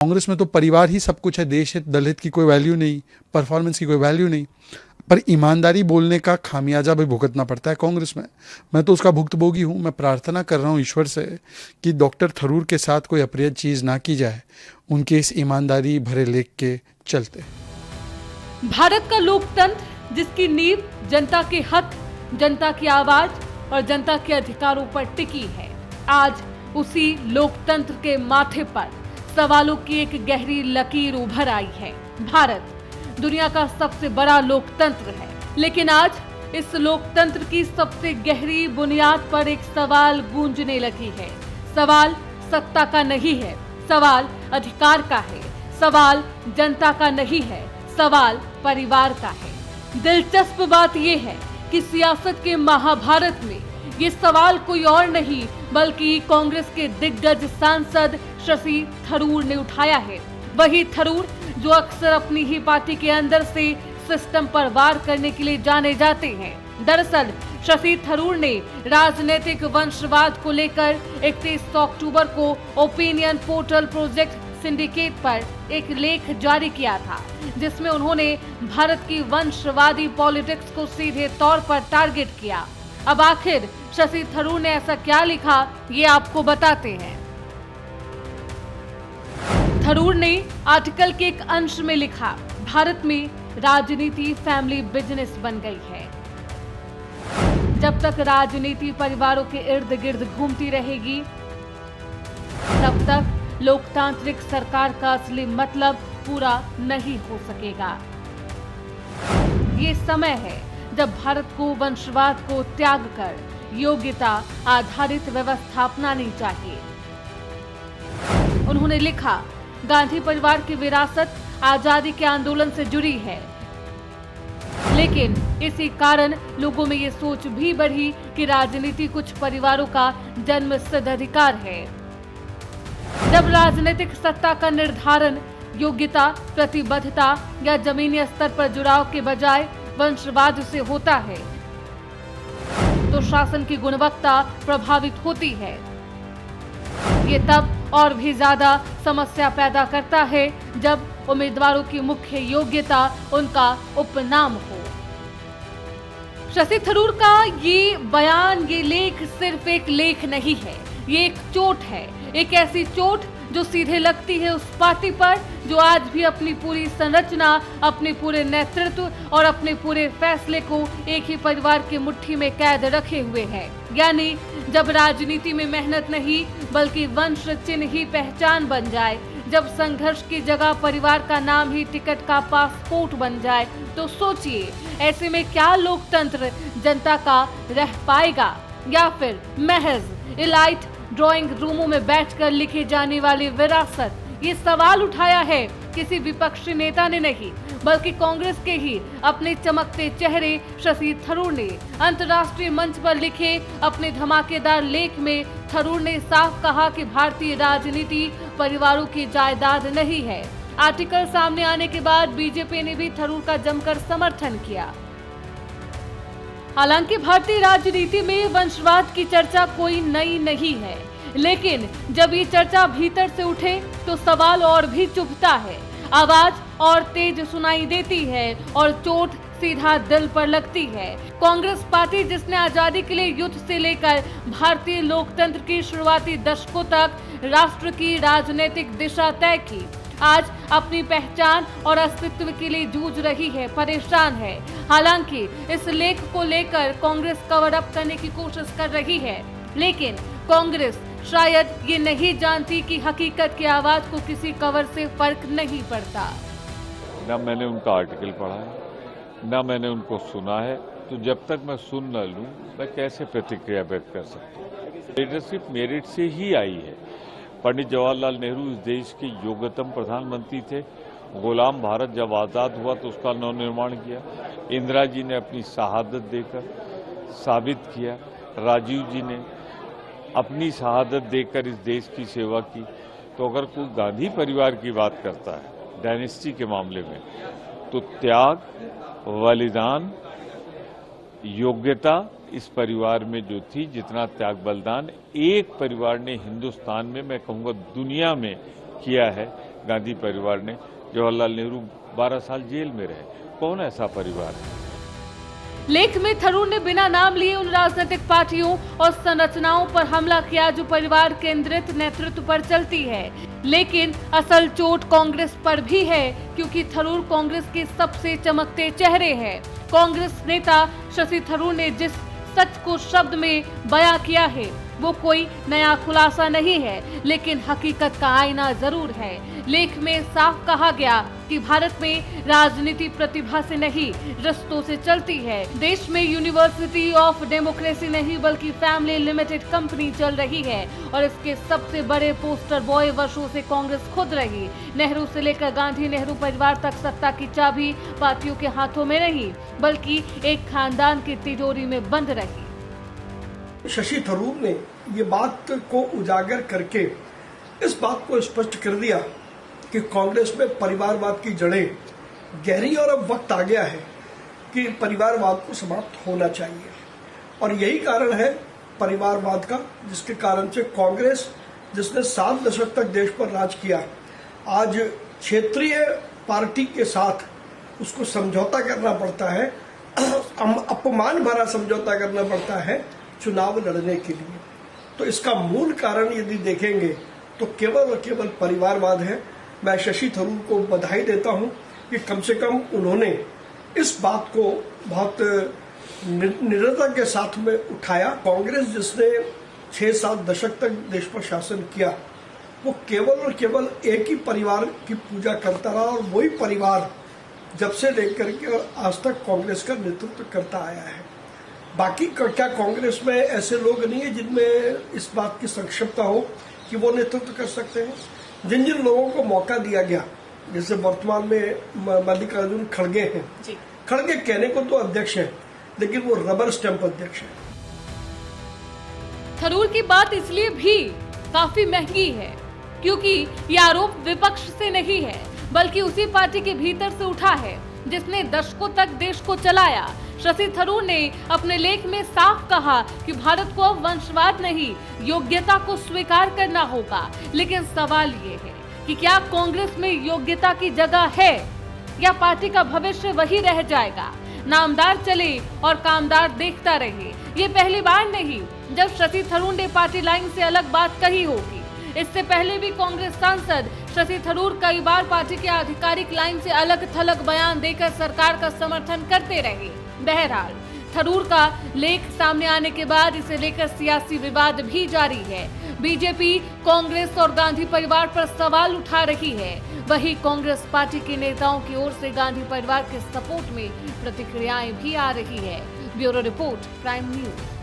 कांग्रेस में तो परिवार ही सब कुछ है, देश हित दलहित की कोई वैल्यू नहीं, परफॉर्मेंस की कोई वैल्यू नहीं, पर ईमानदारी बोलने का खामियाजा भी भुगतना पड़ता है कांग्रेस में। मैं तो उसका भुक्तभोगी हूँ। मैं प्रार्थना कर रहा हूँ ईश्वर से कि डॉक्टर थरूर के साथ कोई अप्रिय चीज़ ना की जाए उनके इस ईमानदारी भरे लेख के चलते। भारत का लोकतंत्र जिसकी नींव जनता के हक, जनता की आवाज और जनता के अधिकारों पर टिकी है, आज उसी लोकतंत्र के माथे पर सवालों की एक गहरी लकीर उभर आई है। भारत दुनिया का सबसे बड़ा लोकतंत्र है, लेकिन आज इस लोकतंत्र की सबसे गहरी बुनियाद पर एक सवाल गूंजने लगी है। सवाल सत्ता का नहीं है, सवाल अधिकार का है, सवाल जनता का नहीं है, सवाल परिवार का है। दिलचस्प बात यह है कि सियासत के महाभारत में ये सवाल कोई और नहीं बल्कि कांग्रेस के दिग्गज सांसद शशि थरूर ने उठाया है। वही थरूर जो अक्सर अपनी ही पार्टी के अंदर से सिस्टम पर वार करने के लिए जाने जाते हैं। दरअसल शशि थरूर ने राजनीतिक वंशवाद को लेकर 31 अक्टूबर को ओपिनियन पोर्टल प्रोजेक्ट सिंडिकेट पर एक लेख जारी किया था, जिसमें उन्होंने भारत की वंशवादी पॉलिटिक्स को सीधे तौर पर टारगेट किया। अब आखिर शशि थरूर ने ऐसा क्या लिखा, ये आपको बताते हैं। थरूर ने आर्टिकल के एक अंश में लिखा, भारत में राजनीति फैमिली बिजनेस बन गई है। जब तक राजनीति परिवारों के इर्द गिर्द घूमती रहेगी, तब तक लोकतांत्रिक सरकार का असली मतलब पूरा नहीं हो सकेगा। ये समय है जब भारत को वंशवाद को त्याग कर योग्यता आधारित व्यवस्था अपनानी चाहिए। उन्होंने लिखा, गांधी परिवार की विरासत आजादी के आंदोलन से जुड़ी है, लेकिन इसी कारण लोगों में ये सोच भी बढ़ी कि राजनीति कुछ परिवारों का जन्मसिद्ध अधिकार है। जब राजनीतिक सत्ता का निर्धारण योग्यता, प्रतिबद्धता या जमीनी स्तर पर जुड़ाव के बजाय वंशवाद से होता है, तो शासन की गुणवत्ता प्रभावित होती है। ये तब और भी ज्यादा समस्या पैदा करता है जब उम्मीदवारों की मुख्य योग्यता उनका उपनाम हो। शशि थरूर का ये बयान, ये लेख सिर्फ एक लेख नहीं है, ये एक चोट है, एक ऐसी चोट जो सीधे लगती है उस पार्टी पर जो आज भी अपनी पूरी संरचना, अपने पूरे नेतृत्व और अपने पूरे फैसले को एक ही परिवार की मुट्ठी में कैद रखे हुए है। यानी जब राजनीति में मेहनत नहीं बल्कि वंश चिन्ह ही पहचान बन जाए, जब संघर्ष की जगह परिवार का नाम ही टिकट का पासपोर्ट बन जाए, तो सोचिए ऐसे में क्या लोकतंत्र जनता का रह पाएगा या फिर महज इलाइट ड्राइंग रूमों में बैठकर लिखी जाने वाली विरासत। ये सवाल उठाया है किसी विपक्षी नेता ने नहीं बल्कि कांग्रेस के ही अपने चमकते चेहरे शशि थरूर ने। अंतर्राष्ट्रीय मंच पर लिखे अपने धमाकेदार लेख में थरूर ने साफ कहा कि भारतीय राजनीति परिवारों की जायदाद नहीं है। आर्टिकल सामने आने के बाद बीजेपी ने भी थरूर का जमकर समर्थन किया। हालांकि भारतीय राजनीति में वंशवाद की चर्चा कोई नई नहीं है, लेकिन जब ये चर्चा भीतर से उठे तो सवाल और भी चुभता है, आवाज और तेज सुनाई देती है और चोट सीधा दिल पर लगती है। कांग्रेस पार्टी जिसने आजादी के लिए युद्ध से लेकर भारतीय लोकतंत्र की शुरुआती दशकों तक राष्ट्र की राजनीतिक दिशा तय की, आज अपनी पहचान और अस्तित्व के लिए जूझ रही है, परेशान है। हालांकि इस लेख को लेकर कांग्रेस कवर अप करने की कोशिश कर रही है, लेकिन कांग्रेस शायद ये नहीं जानती कि हकीकत की आवाज को किसी कवर से फर्क नहीं पड़ता। ना मैंने उनका आर्टिकल पढ़ा है, ना मैंने उनको सुना है, तो जब तक मैं सुन न लूं मैं कैसे प्रतिक्रिया व्यक्त कर सकता हूँ। लीडरशिप मेरिट से ही आई है। पंडित जवाहरलाल नेहरू इस देश के योग्यतम प्रधानमंत्री थे। गुलाम भारत जब आज़ाद हुआ तो उसका नवनिर्माण किया। इंदिरा जी ने अपनी शहादत देकर साबित किया। राजीव जी ने अपनी शहादत देकर इस देश की सेवा की। तो अगर कोई गांधी परिवार की बात करता है डायनेस्टी के मामले में, तो त्याग, बलिदान, योग्यता इस परिवार में जो थी, जितना त्याग बलिदान एक परिवार ने हिंदुस्तान में, मैं कहूँगा दुनिया में किया है, गांधी परिवार ने। जवाहरलाल नेहरू 12 साल जेल में रहे। कौन ऐसा परिवार है? लेख में थरूर ने बिना नाम लिए उन राजनीतिक पार्टियों और संरचनाओं पर हमला किया जो परिवार केंद्रित नेतृत्व पर चलती है। लेकिन असल चोट कांग्रेस पर भी है, क्योंकि थरूर कांग्रेस के सबसे चमकते चेहरे हैं। कांग्रेस नेता शशि थरूर ने जिस सच को शब्द में बयां किया है वो कोई नया खुलासा नहीं है, लेकिन हकीकत का आईना जरूर है। लेख में साफ कहा गया कि भारत में राजनीति प्रतिभा से नहीं, रिश्तों से चलती है। देश में यूनिवर्सिटी ऑफ डेमोक्रेसी नहीं बल्कि फैमिली लिमिटेड कंपनी चल रही है और इसके सबसे बड़े पोस्टर बॉय वर्षों से कांग्रेस खुद रही। नेहरू से लेकर गांधी नेहरू परिवार तक सत्ता की चाबी पार्टियों के हाथों में नहीं बल्कि एक खानदान की तिजोरी में बंद रही। शशि थरूर ने ये बात को उजागर करके इस बात को स्पष्ट कर दिया कि कांग्रेस में परिवारवाद की जड़ें गहरी और अब वक्त आ गया है कि परिवारवाद को समाप्त होना चाहिए। और यही कारण है परिवारवाद का, जिसके कारण से कांग्रेस, जिसने 7 दशक तक देश पर राज किया, आज क्षेत्रीय पार्टी के साथ उसको समझौता करना पड़ता है, अपमान भरा समझौता करना पड़ता है चुनाव लड़ने के लिए। तो इसका मूल कारण यदि देखेंगे तो केवल और केवल परिवारवाद है। मैं शशि थरूर को बधाई देता हूं कि कम से कम उन्होंने इस बात को बहुत निडरता के साथ में उठाया। कांग्रेस जिसने 6-7 दशक तक देश पर शासन किया, वो केवल और केवल एक ही परिवार की पूजा करता रहा और वही परिवार जब से लेकर के आज तक कांग्रेस का नेतृत्व करता आया है। बाकी क्या कांग्रेस में ऐसे लोग नहीं है जिनमें इस बात की संक्षिप्तता हो कि वो नेतृत्व कर सकते हैं? जिन जिन लोगों को मौका दिया गया, जैसे वर्तमान में मल्लिकार्जुन खड़गे हैं, खड़गे कहने को तो अध्यक्ष हैं लेकिन वो रबर स्टैंप अध्यक्ष हैं। थरूर की बात इसलिए भी काफी महंगी है क्योंकि ये आरोप विपक्ष से नहीं है बल्कि उसी पार्टी के भीतर से उठा है जिसने दशकों तक देश को चलाया। शशि थरूर ने अपने लेख में साफ कहा कि भारत को अब वंशवाद नहीं, योग्यता को स्वीकार करना होगा। लेकिन सवाल ये है कि क्या कांग्रेस में योग्यता की जगह है या पार्टी का भविष्य वही रह जाएगा? नामदार चले और कामदार देखता रहे। ये पहली बार नहीं जब शशि थरूर ने पार्टी लाइन से अलग बात कही होगी। इससे पहले भी कांग्रेस सांसद शशि थरूर कई बार पार्टी के आधिकारिक लाइन से अलग थलग बयान देकर सरकार का समर्थन करते रहे। बहरहाल थरूर का लेख सामने आने के बाद इसे लेकर सियासी विवाद भी जारी है। बीजेपी कांग्रेस और गांधी परिवार पर सवाल उठा रही है, वहीं कांग्रेस पार्टी के नेताओं की ओर से गांधी परिवार के सपोर्ट में प्रतिक्रियाएं भी आ रही है। Bureau report, prime news.